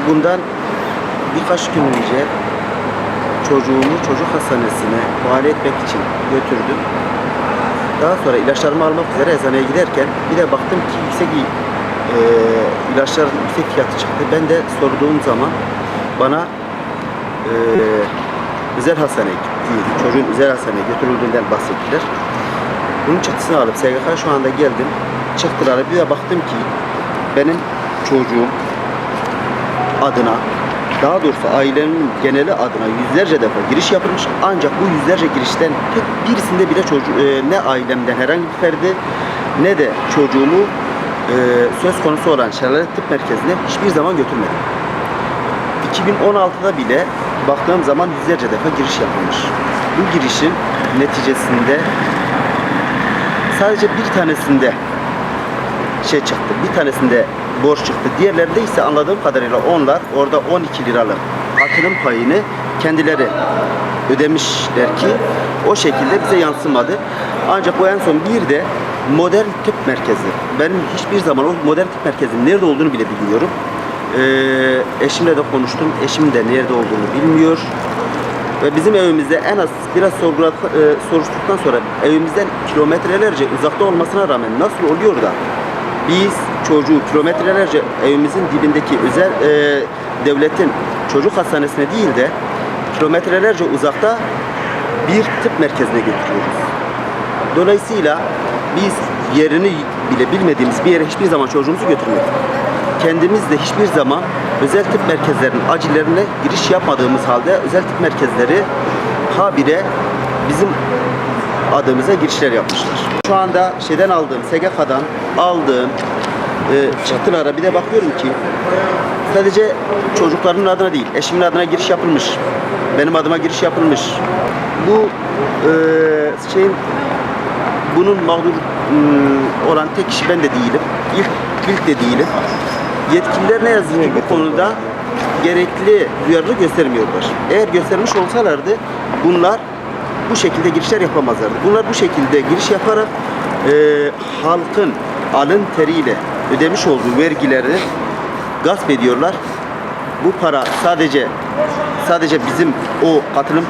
bundan birkaç gün önce çocuğumu çocuk hastanesine muayene etmek için götürdüm. Daha sonra ilaçlarımı almak üzere eczaneye giderken bir de baktım ki ilaçların yüksek fiyatı çıktı. Ben de sorduğum zaman bana özel hastaneye gittiği, çocuğun özel hastaneye götürüldüğünden bahsettiler. Bunun çıktısını alıp SGK şu anda geldim. Çıktılar. Bir de baktım ki benim çocuğum adına, daha doğrusu ailenin geneli adına yüzlerce defa giriş yapılmış. Ancak bu yüzlerce girişten tek birisinde bile ne ailemden herhangi bir ferdi ne de çocuğumu söz konusu olan Şelale Tıp Merkezi'ne hiçbir zaman götürmedim. 2016'da bile baktığım zaman yüzlerce defa giriş yapılmış. Bu girişin neticesinde sadece bir tanesinde çıktı. Bir tanesinde borç çıktı. Diğerlerinde ise anladığım kadarıyla onlar orada 12 liralık katılım payını kendileri ödemişler ki o şekilde bize yansımadı. Ancak o en son bir de modern tıp merkezi. Benim hiçbir zaman o modern tıp merkezinin nerede olduğunu bile bilmiyorum. Eşimle de konuştum. Eşim de nerede olduğunu bilmiyor. Ve bizim evimizde en az biraz soruşturduktan sonra evimizden kilometrelerce uzakta olmasına rağmen nasıl oluyor da biz çocuğu kilometrelerce evimizin dibindeki özel devletin çocuk hastanesine değil de kilometrelerce uzakta bir tıp merkezine götürüyoruz. Dolayısıyla biz yerini bile bilmediğimiz bir yere hiçbir zaman çocuğumuzu götürmedik. Kendimiz de hiçbir zaman özel tıp merkezlerinin acillerine giriş yapmadığımız halde özel tıp merkezleri habire bizim adımıza girişler yapmışlar. Şu anda SGK'dan aldığım çıktılara bir de bakıyorum ki sadece çocukların adına değil, eşimin adına giriş yapılmış. Benim adıma giriş yapılmış. Bu bunun mağdur olan tek kişi ben de değilim. İlk de değilim. Yetkililer ne yazık ki bu konuda gerekli duyarlılık göstermiyorlar. Eğer göstermiş olsalardı bunlar bu şekilde girişler yapamazlardı. Bunlar bu şekilde giriş yaparak halkın alın teriyle ödemiş olduğu vergileri gasp ediyorlar. Bu para sadece bizim o katılım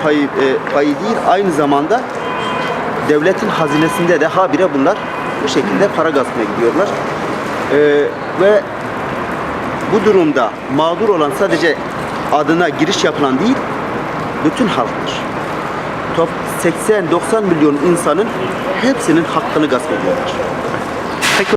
payı değil, aynı zamanda devletin hazinesinde de habire bunlar bu şekilde para gaspına gidiyorlar. Ve bu durumda mağdur olan sadece adına giriş yapılan değil, bütün halktır. 80-90 milyon insanın hepsinin hakkını gasp ediyorlar.